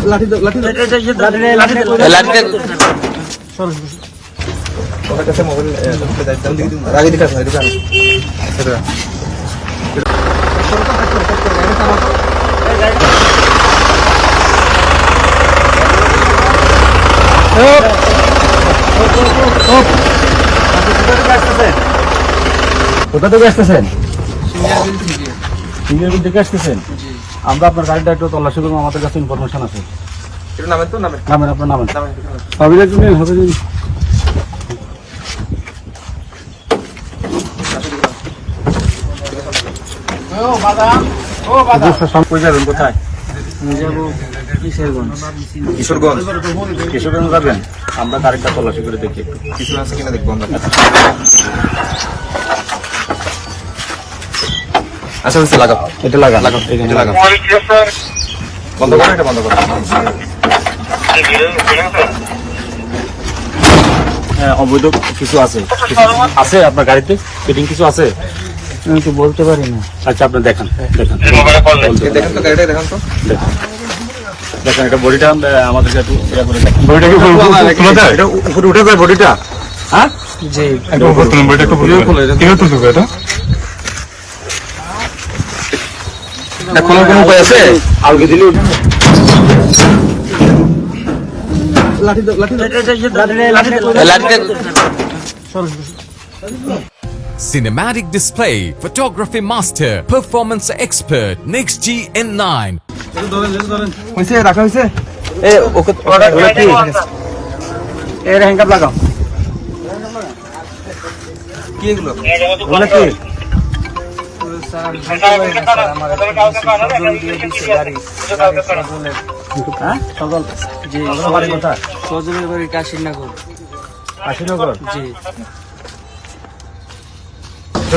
লাঠি লাঠি ওটা কাছে মোবাইল আগে দিকে আসো এদিকে আনো এটা কোথা থেকে আসতেছেন? সিঙ্গারবিল থেকে আসতেছেন? আমরা আপনার গাড়িটা একটু তল্লাশি করবো, আমাদের কাছে ইনফরমেশন আছে। নামেন আপনার নামেন সবিলের জন্য হবে যদি কোথায় কিশোরগঞ্জ যাবেন? আমরা গাড়িটা তল্লাশি করে দেখি কিছু আছে কিনা দেখবো আমরা। আচ্ছা বুঝতে লাগাও, এটা লাগাও এটা লাগাও, বন্ধ করো, এটা বন্ধ করো। হ্যাঁ অবৈধ কিছু আছে আছে আপনার গাড়িতে, ফিটিং কিছু আছে? আমি তো বলতে পারি না। আচ্ছা আপনি দেখান দেখেন তো গাড়িটা দেখান তো দেখেন এটা বডিটা আমাদেরকে একটু ইয়া করে দেখেন। বডিটা কি এটা উপরে উঠে যায় বডিটা? হ্যাঁ জি এটা উপরে তুলুন, বডিটা একটু খুলে এটা কিভাবে তুলবো? এটা কোনো উপায় আছে? আলগে দিলে লাঠি Cinematic display, photography master, performance expert, Next G N9. হইছে রাখা হইছে এ ওকে ওগুলো কি এর হ্যাঙ্গার লাগাও। কি এগুলো ওগুলো কি? সজলের বাড়ি কাশীনগর। কাশীনগর জি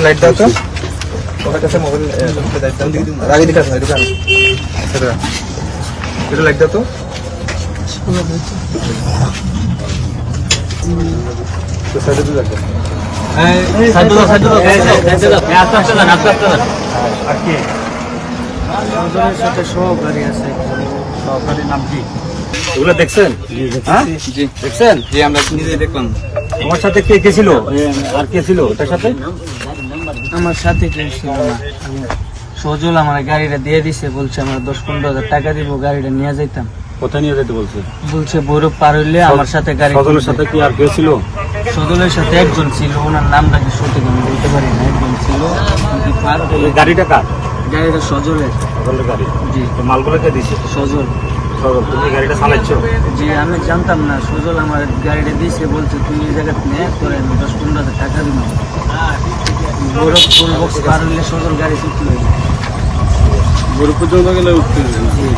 লাইট দাও তো ওটার কাছে মোবাইল আগে দিকে আসো এদিকে আনো এটা লাইট দাও তো সাইডে দিয়ে রাখো। আর কি সজলের সাথে সহকারী আছে। সহকারীর নাম কি? এগুলো দেখছেন? হ্যাঁ জি দেখছেন? জি আমরা নিজে দেখলাম। তোমার সাথে কে কে ছিল? আর কে ছিল ওটার সাথে? আমার সাথে কেউ ছিল না। সজল আমার গাড়িটা দিয়ে দিছে, বলছে আমার 10-15 হাজার টাকা দিব, গাড়িটা নিয়ে যাইতাম। কোথায় নিয়ে যেতে বলছে? বলছে বৈরব পার হইলে আমার সাথে গাড়ি। সজলের সাথে কি আর কেউ ছিল? সজলের সাথে একজন ছিল, ওনার নামটা কি সঠিক আমি বলতে পারি না। একজন ছিল পার হইলে। গাড়িটা কার? গাড়িটা সজলের। সজলের গাড়ি। জি মালগুলো কে দিয়েছে? সজল। সজল তুমি গাড়িটা চালাচ্ছ? জি আমি জানতাম না, সজল আমার গাড়িটা দিয়েছে, বলছে তুই এই জায়গা নে তোরে আমি 10-15 হাজার টাকা দিব। বৈরব ফুল বক্স পার হইলে সজল গাড়ি ছুটি হয়ে গরু পর্যন্ত গেলে উঠতে জি